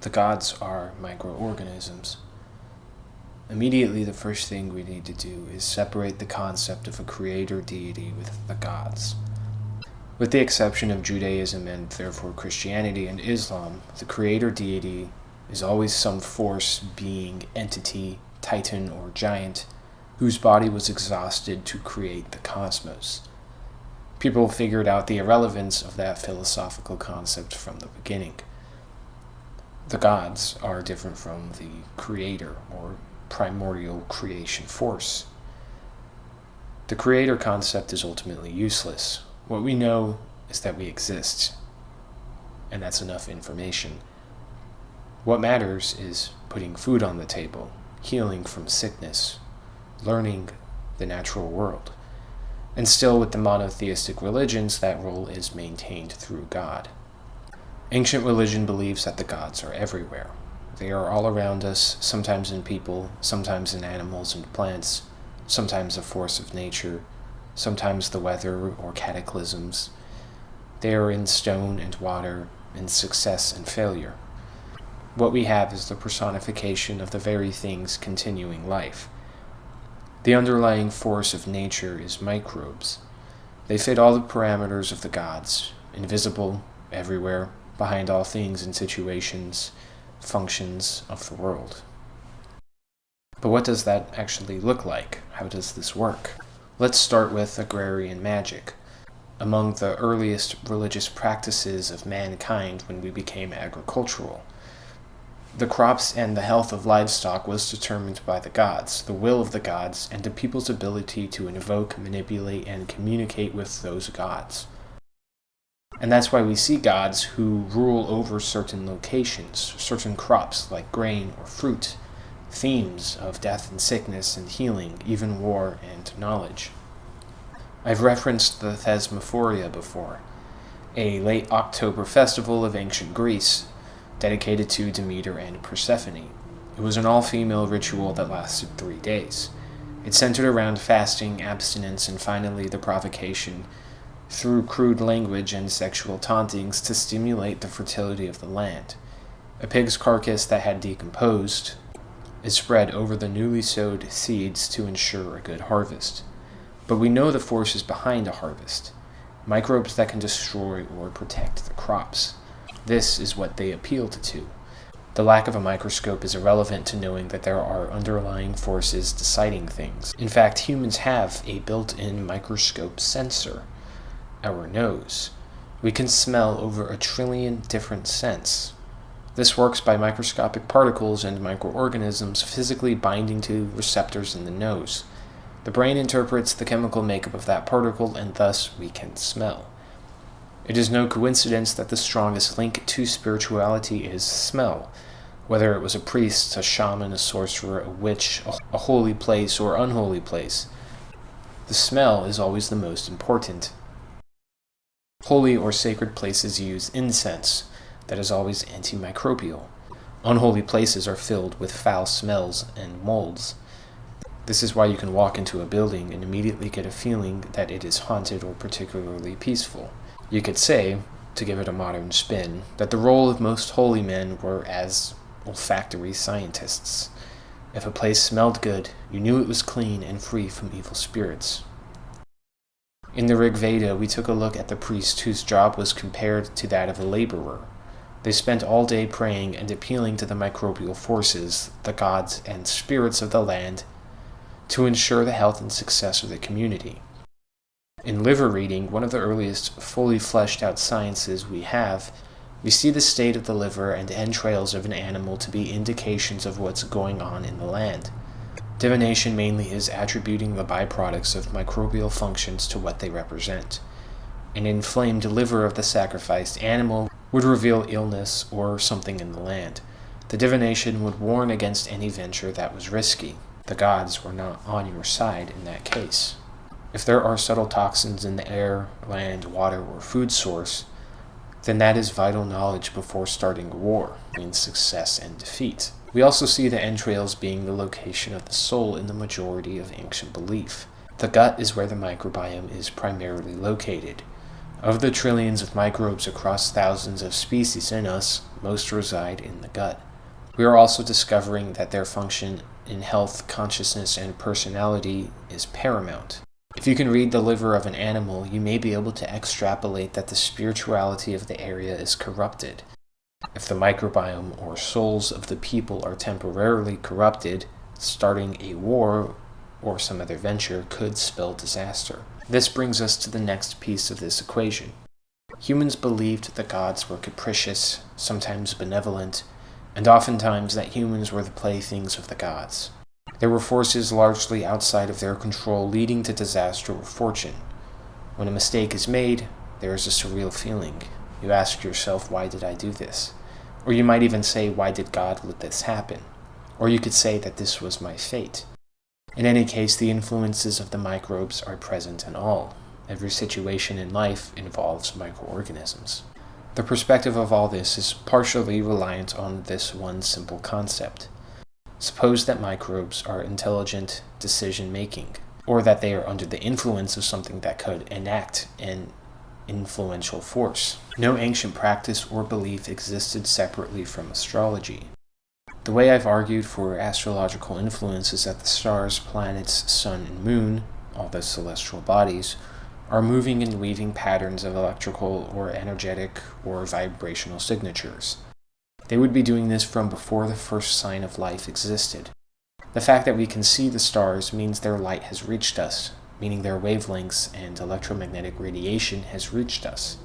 The gods are microorganisms. Immediately, the first thing we need to do is separate the concept of a creator deity with the gods. With the exception of Judaism and therefore Christianity and Islam, the creator deity is always some force, being, entity, titan, or giant whose body was exhausted to create the cosmos. People figured out the irrelevance of that philosophical concept from the beginning. The gods are different from the creator or primordial creation force. The creator concept is ultimately useless. What we know is that we exist, and that's enough information. What matters is putting food on the table, healing from sickness, learning the natural world. And still, with the monotheistic religions, that role is maintained through God. Ancient religion believes that the gods are everywhere. They are all around us, sometimes in people, sometimes in animals and plants, sometimes a force of nature, sometimes the weather or cataclysms. They are in stone and water, in success and failure. What we have is the personification of the very things continuing life. The underlying force of nature is microbes. They fit all the parameters of the gods, invisible, everywhere, behind all things and situations, functions of the world. But what does that actually look like? How does this work? Let's start with agrarian magic. Among the earliest religious practices of mankind when we became agricultural, the crops and the health of livestock was determined by the gods, the will of the gods, and the people's ability to invoke, manipulate, and communicate with those gods. And that's why we see gods who rule over certain locations, certain crops like grain or fruit, themes of death and sickness and healing, even war and knowledge. I've referenced the Thesmophoria before, a late October festival of ancient Greece, dedicated to Demeter and Persephone. It was an all-female ritual that lasted 3 days. It centered around fasting, abstinence, and finally the provocation through crude language and sexual tauntings to stimulate the fertility of the land. A pig's carcass that had decomposed is spread over the newly sowed seeds to ensure a good harvest. But we know the forces behind a harvest, microbes that can destroy or protect the crops. This is what they appealed to. The lack of a microscope is irrelevant to knowing that there are underlying forces deciding things. In fact, humans have a built-in microscope sensor, our nose. We can smell over 1 trillion different scents. This works by microscopic particles and microorganisms physically binding to receptors in the nose. The brain interprets the chemical makeup of that particle, and thus we can smell. It is no coincidence that the strongest link to spirituality is smell. Whether it was a priest, a shaman, a sorcerer, a witch, a holy place, or unholy place, the smell is always the most important. Holy or sacred places use incense that is always antimicrobial. Unholy places are filled with foul smells and molds. This is why you can walk into a building and immediately get a feeling that it is haunted or particularly peaceful. You could say, to give it a modern spin, that the role of most holy men were as olfactory scientists. If a place smelled good, you knew it was clean and free from evil spirits. In the Rig Veda, we took a look at the priest whose job was compared to that of a laborer. They spent all day praying and appealing to the microbial forces, the gods and spirits of the land, to ensure the health and success of the community. In liver reading, one of the earliest fully fleshed out sciences we have, we see the state of the liver and entrails of an animal to be indications of what's going on in the land. Divination mainly is attributing the byproducts of microbial functions to what they represent. An inflamed liver of the sacrificed animal would reveal illness or something in the land. The divination would warn against any venture that was risky. The gods were not on your side in that case. If there are subtle toxins in the air, land, water, or food source, then that is vital knowledge before starting a war, means success and defeat. We also see the entrails being the location of the soul in the majority of ancient belief. The gut is where the microbiome is primarily located. Of the trillions of microbes across thousands of species in us, most reside in the gut. We are also discovering that their function in health, consciousness, and personality is paramount. If you can read the liver of an animal, you may be able to extrapolate that the spirituality of the area is corrupted. If the microbiome or souls of the people are temporarily corrupted, starting a war or some other venture could spell disaster. This brings us to the next piece of this equation. Humans believed the gods were capricious, sometimes benevolent, and oftentimes that humans were the playthings of the gods. There were forces largely outside of their control leading to disaster or fortune. When a mistake is made, there is a surreal feeling. You ask yourself, why did I do this? Or you might even say, why did God let this happen? Or you could say that this was my fate. In any case, the influences of the microbes are present in all. Every situation in life involves microorganisms. The perspective of all this is partially reliant on this one simple concept. Suppose that microbes are intelligent decision-making, or that they are under the influence of something that could enact an influential force. No ancient practice or belief existed separately from astrology. The way I've argued for astrological influence is that the stars, planets, sun, and moon, all the celestial bodies, are moving and weaving patterns of electrical or energetic or vibrational signatures. They would be doing this from before the first sign of life existed. The fact that we can see the stars means their light has reached us, meaning their wavelengths and electromagnetic radiation has reached us.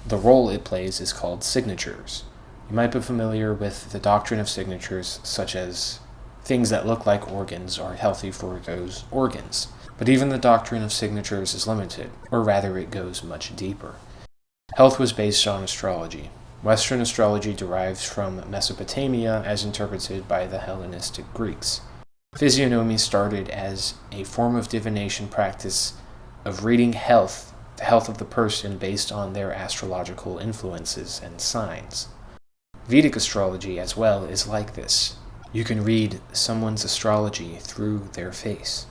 The role it plays is called signatures. You might be familiar with the doctrine of signatures, such as things that look like organs are healthy for those organs. But even the doctrine of signatures is limited, or rather it goes much deeper. Health was based on astrology. Western astrology derives from Mesopotamia as interpreted by the Hellenistic Greeks. Physiognomy started as a form of divination practice of reading the health of the person based on their astrological influences and signs. Vedic astrology as well is like this. You can read someone's astrology through their face.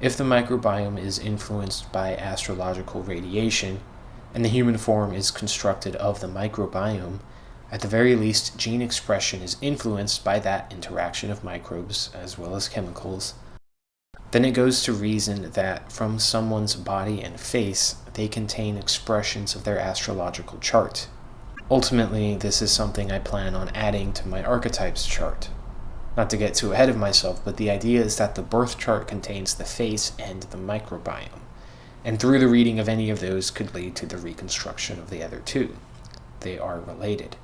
If the microbiome is influenced by astrological radiation, and the human form is constructed of the microbiome, at the very least gene expression is influenced by that interaction of microbes as well as chemicals, then it goes to reason that from someone's body and face, they contain expressions of their astrological chart. Ultimately, this is something I plan on adding to my archetypes chart. Not to get too ahead of myself, but the idea is that the birth chart contains the face and the microbiome, and through the reading of any of those could lead to the reconstruction of the other two. They are related.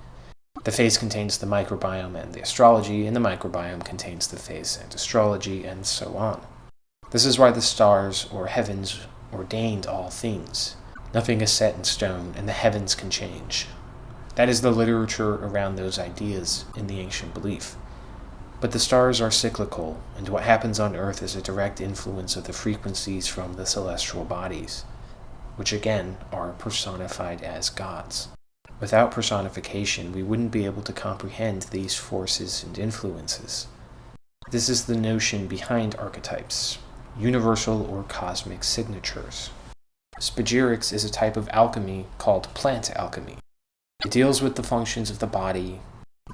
The face contains the microbiome and the astrology, and the microbiome contains the face and astrology, and so on. This is why the stars or heavens ordained all things. Nothing is set in stone, and the heavens can change. That is the literature around those ideas in the ancient belief. But the stars are cyclical, and what happens on Earth is a direct influence of the frequencies from the celestial bodies, which again are personified as gods. Without personification, we wouldn't be able to comprehend these forces and influences. This is the notion behind archetypes, universal or cosmic signatures. Spagyrics is a type of alchemy called plant alchemy. It deals with the functions of the body,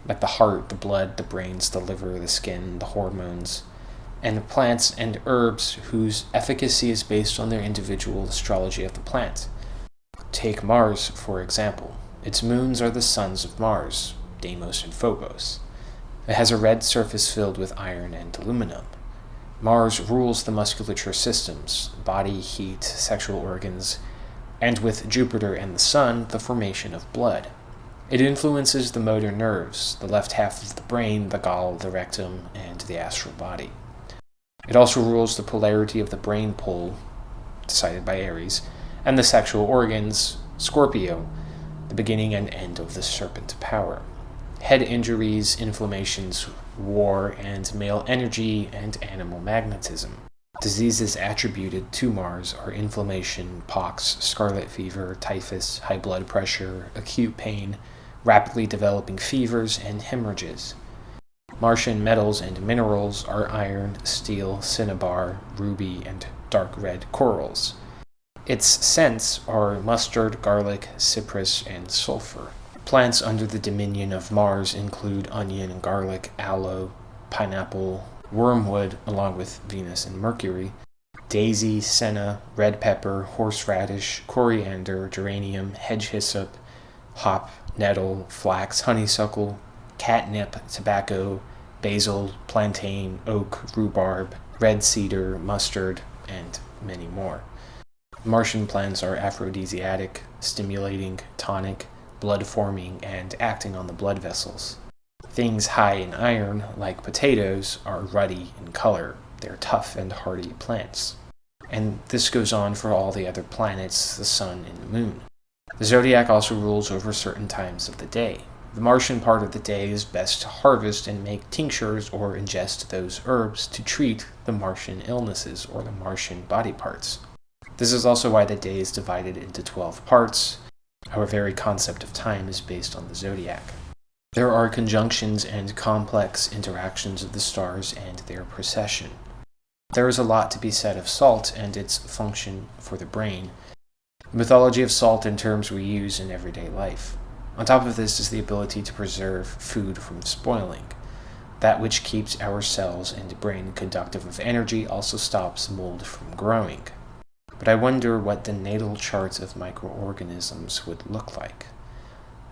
like the heart, the blood, the brains, the liver, the skin, the hormones, and the plants and herbs whose efficacy is based on their individual astrology of the plant. Take Mars, for example. Its moons are the sons of Mars, Deimos and Phobos. It has a red surface filled with iron and aluminum. Mars rules the musculature systems, body, heat, sexual organs, and with Jupiter and the Sun, the formation of blood. It influences the motor nerves, the left half of the brain, the gall, the rectum, and the astral body. It also rules the polarity of the brain pole, decided by Aries, and the sexual organs, Scorpio, the beginning and end of the serpent power. Head injuries, inflammations, war, and male energy and animal magnetism. Diseases attributed to Mars are inflammation, pox, scarlet fever, typhus, high blood pressure, acute pain, rapidly developing fevers, and hemorrhages. Martian metals and minerals are iron, steel, cinnabar, ruby, and dark red corals. Its scents are mustard, garlic, cypress, and sulfur. Plants under the dominion of Mars include onion, garlic, aloe, pineapple, wormwood, along with Venus and Mercury, daisy, senna, red pepper, horseradish, coriander, geranium, hedge hyssop, hop, nettle, flax, honeysuckle, catnip, tobacco, basil, plantain, oak, rhubarb, red cedar, mustard, and many more. Martian plants are aphrodisiac, stimulating, tonic, blood-forming, and acting on the blood vessels. Things high in iron, like potatoes, are ruddy in color. They're tough and hardy plants. And this goes on for all the other planets, the sun and the moon. The zodiac also rules over certain times of the day. The Martian part of the day is best to harvest and make tinctures or ingest those herbs to treat the Martian illnesses or the Martian body parts. This is also why the day is divided into 12 parts. Our very concept of time is based on the zodiac. There are conjunctions and complex interactions of the stars and their precession. There is a lot to be said of salt and its function for the brain. The mythology of salt in terms we use in everyday life. On top of this is the ability to preserve food from spoiling. That which keeps our cells and brain conductive of energy also stops mold from growing. But I wonder what the natal charts of microorganisms would look like.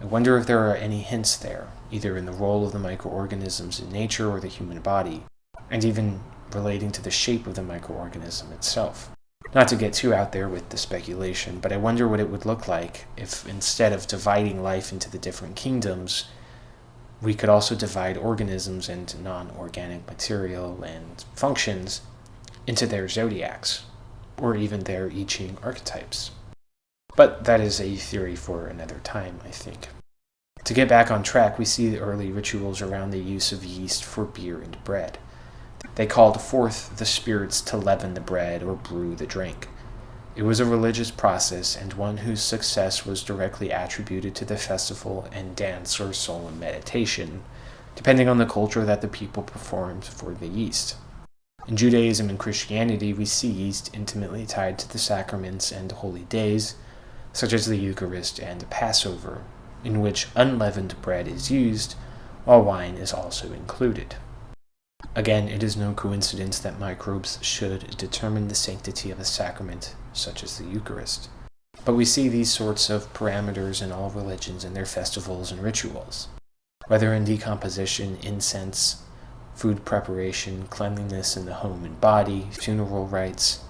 I wonder if there are any hints there, either in the role of the microorganisms in nature or the human body, and even relating to the shape of the microorganism itself. Not to get too out there with the speculation, but I wonder what it would look like if instead of dividing life into the different kingdoms, we could also divide organisms and non-organic material and functions into their zodiacs, or even their I Ching archetypes. But that is a theory for another time, I think. To get back on track, we see the early rituals around the use of yeast for beer and bread. They called forth the spirits to leaven the bread or brew the drink. It was a religious process and one whose success was directly attributed to the festival and dance or solemn meditation, depending on the culture that the people performed for the yeast. In Judaism and Christianity, we see yeast intimately tied to the sacraments and holy days, such as the Eucharist and Passover, in which unleavened bread is used, while wine is also included. Again, it is no coincidence that microbes should determine the sanctity of a sacrament, such as the Eucharist. But we see these sorts of parameters in all religions and their festivals and rituals. Whether in decomposition, incense, food preparation, cleanliness in the home and body, funeral rites.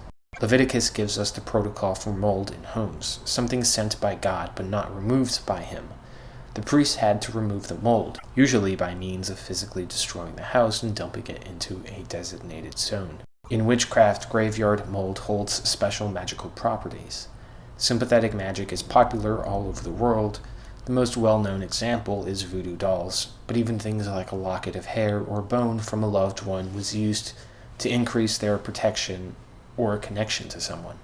Leviticus gives us the protocol for mold in homes, something sent by God but not removed by him. The priest had to remove the mold, usually by means of physically destroying the house and dumping it into a designated zone. In witchcraft, graveyard mold holds special magical properties. Sympathetic magic is popular all over the world. The most well-known example is voodoo dolls, but even things like a locket of hair or bone from a loved one was used to increase their protection or connection to someone.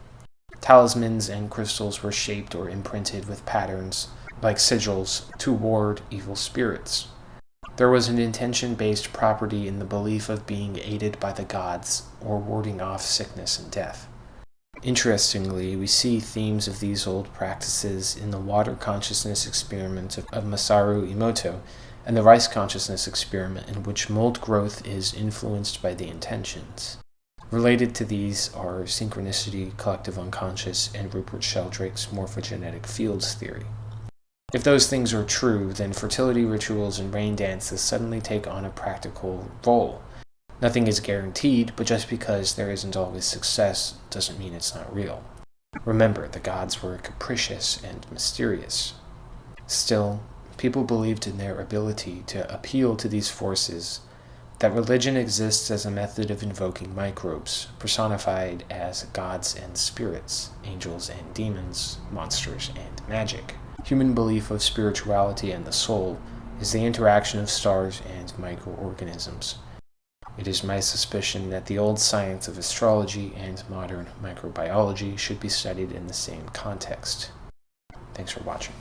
Talismans and crystals were shaped or imprinted with patterns, like sigils, to ward evil spirits. There was an intention-based property in the belief of being aided by the gods or warding off sickness and death. Interestingly, we see themes of these old practices in the water consciousness experiment of Masaru Emoto and the rice consciousness experiment, in which mold growth is influenced by the intentions. Related to these are synchronicity, collective unconscious, and Rupert Sheldrake's morphogenetic fields theory. If those things are true, then fertility rituals and rain dances suddenly take on a practical role. Nothing is guaranteed, but just because there isn't always success doesn't mean it's not real. Remember, the gods were capricious and mysterious. Still, people believed in their ability to appeal to these forces, that religion exists as a method of invoking microbes, personified as gods and spirits, angels and demons, monsters and magic. Human belief of spirituality and the soul is the interaction of stars and microorganisms. It is my suspicion that the old science of astrology and modern microbiology should be studied in the same context. Thanks for watching.